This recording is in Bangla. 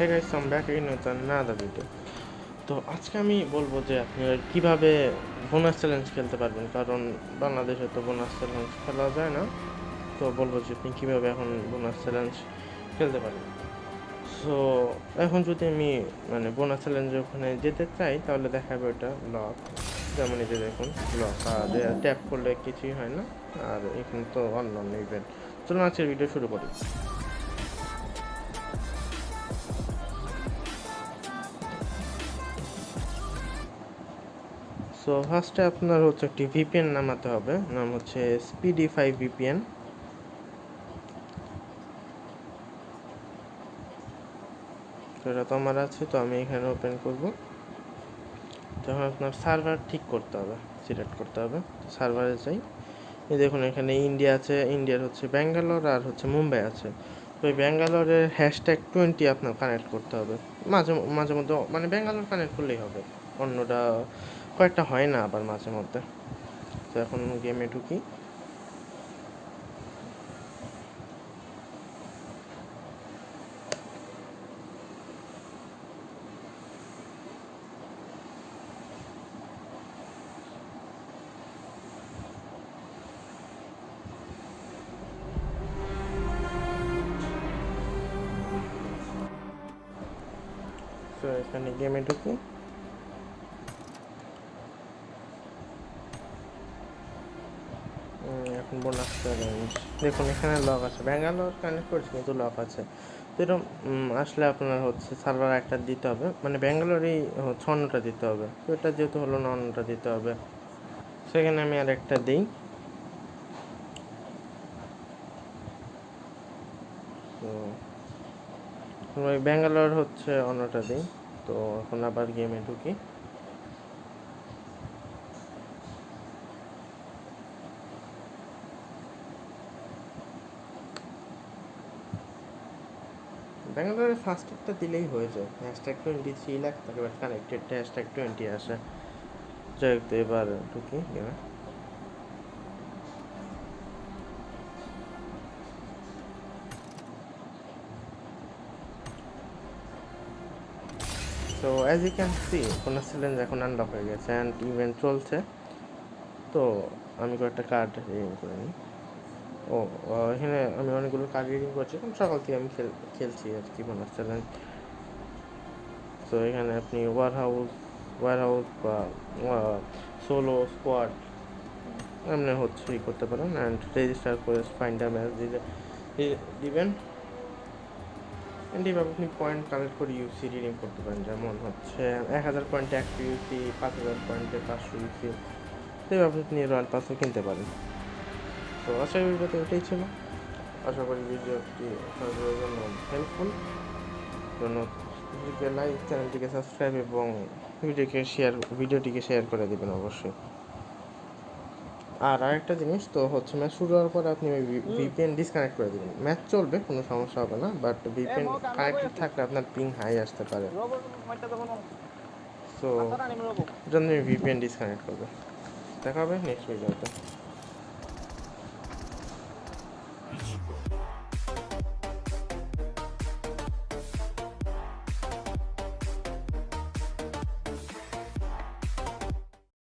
Hey guys, I'm back again with another video. তো আজকে আমি বলবো যে আপনারা কিভাবে বোনাস চ্যালেঞ্জ খেলতে পারবেন, কারণ বাংলাদেশে তো বোনাস চ্যালেঞ্জ খেলা যায় না। তো বলবো যে আপনি কীভাবে এখন বোনাস চ্যালেঞ্জ খেলতে পারবেন। সো এখন যদি আমি বোনাস চ্যালেঞ্জে ওখানে যেতে চাই তাহলে দেখাবে ওটা লক, যেমন এই যে দেখুন লক, আর ট্যাপ করলে কিছুই হয় না। আর এখানে তো অনলাইন ইভেন্ট। চলুন আজকের ভিডিও শুরু করি। সো ফার্স্টে আপনার হচ্ছে একটি ভিপিএন নামাতে হবে, নাম হচ্ছে SPDFI VPN। তো এটা তো আমার আছে, তো আমি এখানে ওপেন করব। তখন আপনার সার্ভার ঠিক করতে হবে, সিলেক্ট করতে হবে। তো সার্ভারে যাই, এই দেখুন এখানে ইন্ডিয়া আছে, ইন্ডিয়ার হচ্ছে ব্যাঙ্গালোর আর হচ্ছে মুম্বাই আছে। তো এই ব্যাঙ্গালোরের #20 আপনার কানেক্ট করতে হবে। মাঝে মাঝে মধ্যে ব্যাঙ্গালোর কানেক্ট করলেই হবে, অন্যটা কয়েকটা হয় না আবার মাঝে মধ্যে। তো এখন গেমে ঢুকি। তো এখানে গেমে ঢুকি। এখন বোনাস চ্যালেঞ্জ দেখুন, এখানে লক আছে, ব্যাঙ্গালোর কানেক্ট করছি কিন্তু লক আছে। তো এরকম আসলে আপনার হচ্ছে সার্ভার একটা দিতে হবে, ব্যাঙ্গালোরেই হচ্ছে অন্যটা দিতে হবে। তো এটা যেহেতু হলো না, অন্যটা দিতে হবে। সেখানে আমি আর একটা দিই। তো ব্যাঙ্গালোর হচ্ছে অন্যটা দিই। তো এখন আবার গেমে ঢুকি। ব্যাঙ্গালোরের ফার্স্টেরটা দিলেই হয়ে যায়। #23 লাখ তারপর কানেক্টেড #20 আসে। যাই হোক, তো এবার ঢুকি গেমে। So as you can see bonus challenge এখন আনলক হয়ে গেছে অ্যান্ড ইভেন্ট চলছে। তো আমি কয়েকটা কার্ড রিডিং করে নিই। এখানে আমি অনেকগুলো কার্ড রিডিং করছি, কারণ সকাল থেকে আমি খেলছি আর কি বোনাস চ্যালেঞ্জ। তো এখানে আপনি ওয়ার হাউস বা সোলো স্কোয়াড এমনি হচ্ছে করতে পারেন, অ্যান্ড রেজিস্টার করে ফাইন্ডার ম্যাচ দিবেন। অ্যান্ড এইভাবে আপনি পয়েন্ট কালেক্ট করে ইউসি রিডিং করতে পারেন, যেমন হচ্ছে 1000 পয়েন্টে 1 ইউসি, 5000 পয়েন্টে 500 ইউসি। তো এইভাবে আপনি রয়্যাল পাসও কিনতে পারেন। তো আশা করি ভিডিওতে এটাই ছিল। আশা করি ভিডিওটি আপনাদের জন্য হেল্পফুল। ভিডিওটিকে লাইক, চ্যানেলটিকে সাবস্ক্রাইব এবং ভিডিওটিকে শেয়ার করে দেবেন অবশ্যই। আর আরেকটা জিনিস তো হচ্ছে, ম্যাচ শুরু হওয়ার পরে আপনি ওই ভিপিএন ডিসকানেক্ট করে দেবেন। ম্যাচ চলবে, কোনো সমস্যা হবে না, বাট ভিপিএন কানেক্টেড থাকলে আপনার পিং হাই আসতে পারে। সো জন্য ভিপিএন ডিসকানেক্ট করবে। দেখা হবে নেক্সট ভিডিওতে।